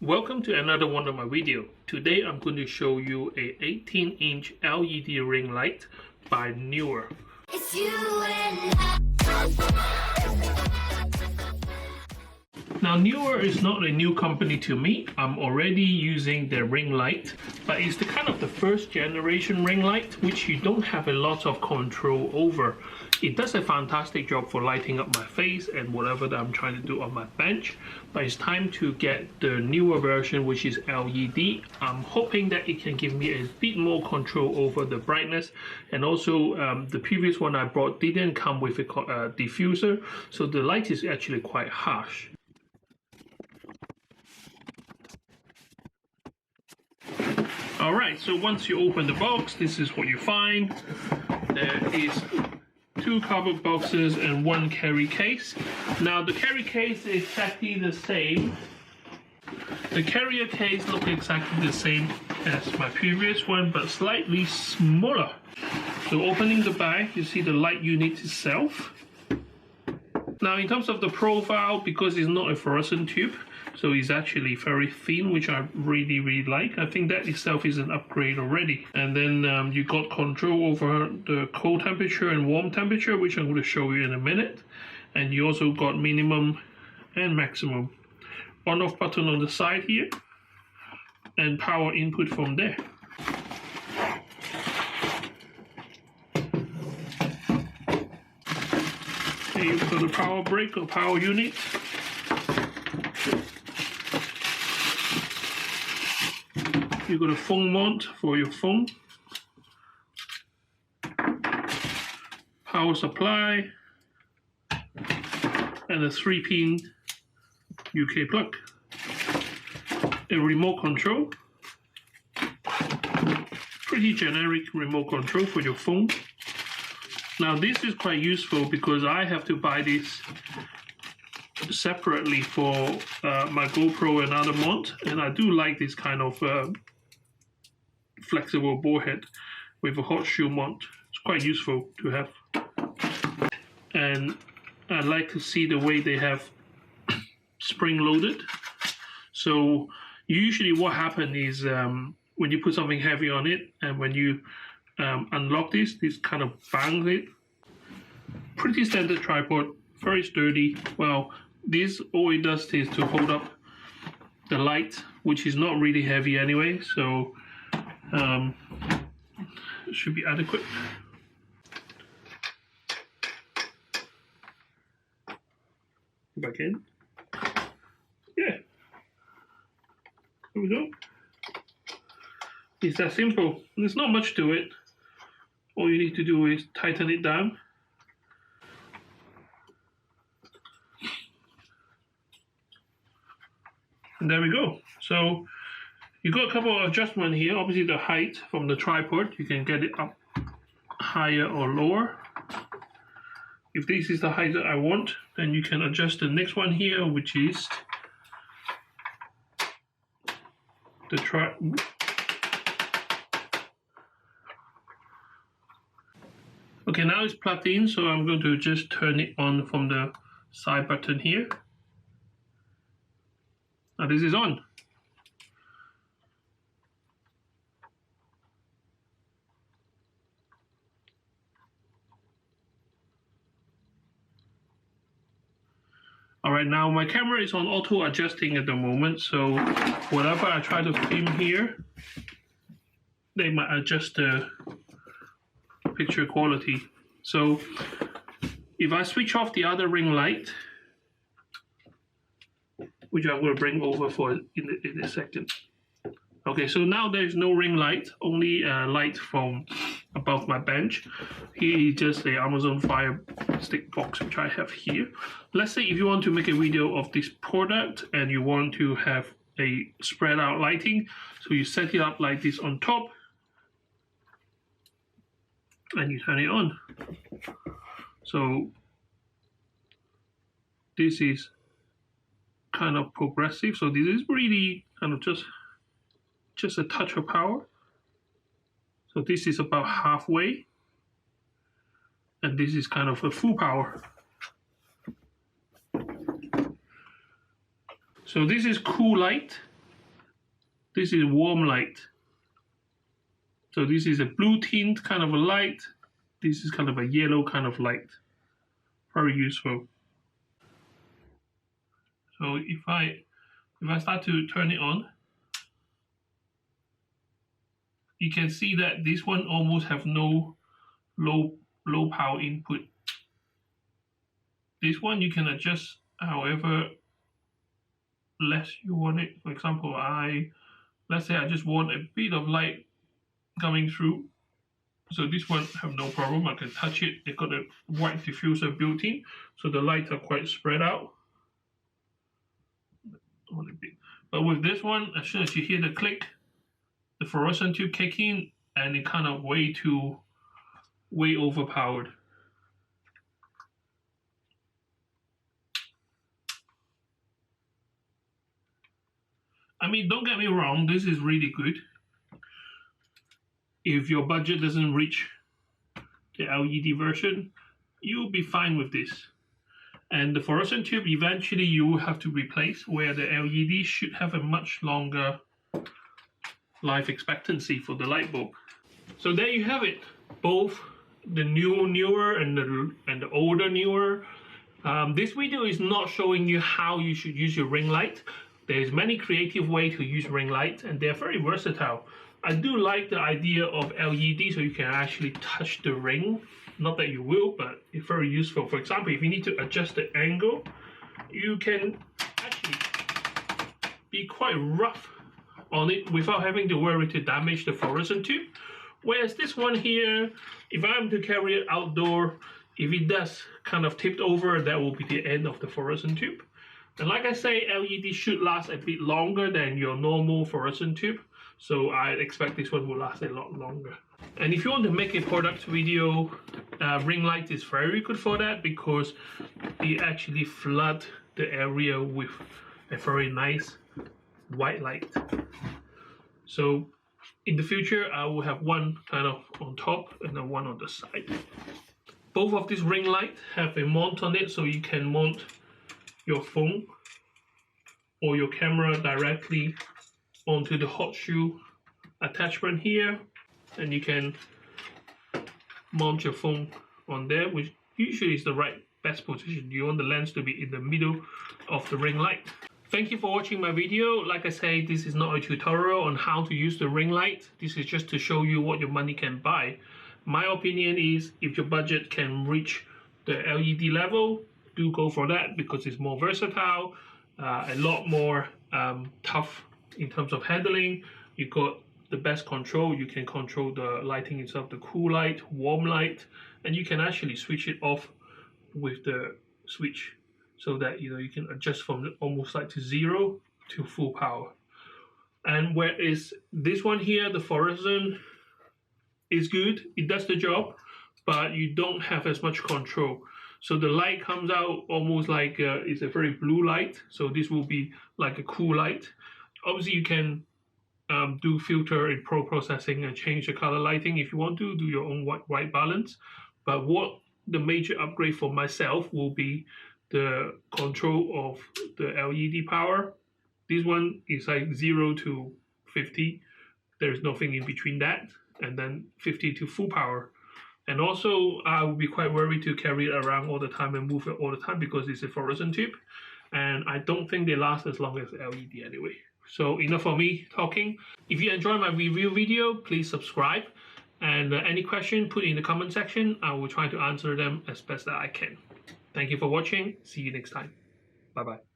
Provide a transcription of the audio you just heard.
Welcome to another one of my video. Today I'm going to show you a 18-inch LED ring light by Neewer. It's you and I. Now Neewer is not a new company to me. I'm already using their ring light, but it's the kind of the first generation ring light which you don't have a lot of control over. It does a fantastic job for lighting up my face and whatever that I'm trying to do on my bench, but it's time to get the newer version which is LED. I'm hoping that it can give me a bit more control over the brightness, and also the previous one I bought didn't come with a diffuser, so the light is actually quite harsh. Alright, so once you open the box, this is what you find. There is 2 cardboard boxes and 1 carry case. Now the carry case is exactly the same. The carrier case looks exactly the same as my previous one, but slightly smaller. So opening the bag, you see the light unit itself. Now in terms of the profile, because it's not a fluorescent tube, so it's actually very thin, which I really like. I think that itself is an upgrade already. And then you got control over the cold temperature and warm temperature, which I'm going to show you in a minute. And you also got minimum and maximum on-off button on the side here, and power input from there. Okay, you've got the power brick or power unit. You've got a phone mount for your phone, power supply, and a 3-pin UK plug. A remote control, pretty generic remote control for your phone. Now this is quite useful because I have to buy this separately for my GoPro and other mount, and I do like this kind of flexible ball head with a hot shoe mount. It's quite useful to have, and I like to see the way they have spring loaded. So usually what happens is when you put something heavy on it, and when you unlock this kind of bangs it. Pretty standard tripod, very sturdy. Well, this all it does is to hold up the light, which is not really heavy anyway, so it should be adequate. Back in. Yeah. There we go. It's that simple. There's not much to it. All you need to do is tighten it down. And there we go. So you got a couple of adjustments here. Obviously the height from the tripod, you can get it up higher or lower. If this is the height that I want, then you can adjust the next one here, which is the Okay, now it's plugged in, so I'm going to just turn it on from the side button here. Now this is on. Alright, now my camera is on auto adjusting at the moment, so whatever I try to film here, they might adjust the picture quality. So if I switch off the other ring light, which I'm going to bring over for in a second. Okay, so now there's no ring light, only light from above my bench. Here is just the Amazon Fire Stick box which I have here. Let's say if you want to make a video of this product and you want to have a spread out lighting, so you set it up like this on top and you turn it on. So this is kind of progressive, so this is really kind of just a touch of power. So this is about halfway, and this is kind of a full power. So this is cool light. This is warm light. So this is a blue tint kind of a light. This is kind of a yellow kind of light. Very useful. So if I start to turn it on, you can see that this one almost have no low power input. This one you can adjust however less you want it. For example, let's say I just want a bit of light coming through. So this one have no problem. I can touch it. They got a white diffuser built in, so the lights are quite spread out. But with this one, as soon as you hear the click, the fluorescent tube kick in, and it kind of way overpowered. I mean, don't get me wrong, this is really good. If your budget doesn't reach the LED version, you'll be fine with this. And the fluorescent tube, eventually you will have to replace, where the LED should have a much longer life expectancy for the light bulb. So there you have it, both the newer and the older Neewer. This video is not showing you how you should use your ring light. There's many creative ways to use ring light, and they're very versatile. I do like the idea of LED, so you can actually touch the ring. Not that you will, but it's very useful. For example, if you need to adjust the angle, you can actually be quite rough on it without having to worry to damage the fluorescent tube. Whereas this one here, if I'm to carry it outdoor, if it does kind of tipped over, that will be the end of the fluorescent tube. And like I say, LED should last a bit longer than your normal fluorescent tube, so I expect this one will last a lot longer. And if you want to make a product video, ring light is very good for that, because it actually flood the area with a very nice white light. So in the future, I will have one kind of on top and then one on the side. Both of these ring light have a mount on it, so you can mount your phone or your camera directly onto the hot shoe attachment here, and you can mount your phone on there, which usually is the best position. You want the lens to be in the middle of the ring light. Thank you for watching my video. Like I say, this is not a tutorial on how to use the ring light. This is just to show you what your money can buy. My opinion is, if your budget can reach the LED level, do go for that, because it's more versatile, a lot more tough in terms of handling. You got the best control. You can control the lighting itself, the cool light, warm light, and you can actually switch it off with the switch, so that you can adjust from almost like to 0 to full power. And whereas this one here, the fluorescent, is good, it does the job, but you don't have as much control. So the light comes out almost like it's a very blue light. So this will be like a cool light. Obviously, you can do filter in pro processing and change the color lighting if you want to do your own white balance. But what the major upgrade for myself will be the control of the LED power. This one is like 0 to 50. There's nothing in between that, and then 50 to full power. And also, I will be quite worried to carry it around all the time and move it all the time, because it's a fluorescent tube, and I don't think they last as long as LED anyway. So enough for me talking. If you enjoyed my review video, please subscribe, and any question, put in the comment section. I will try to answer them as best that I can. Thank you for watching. See you next time. Bye bye.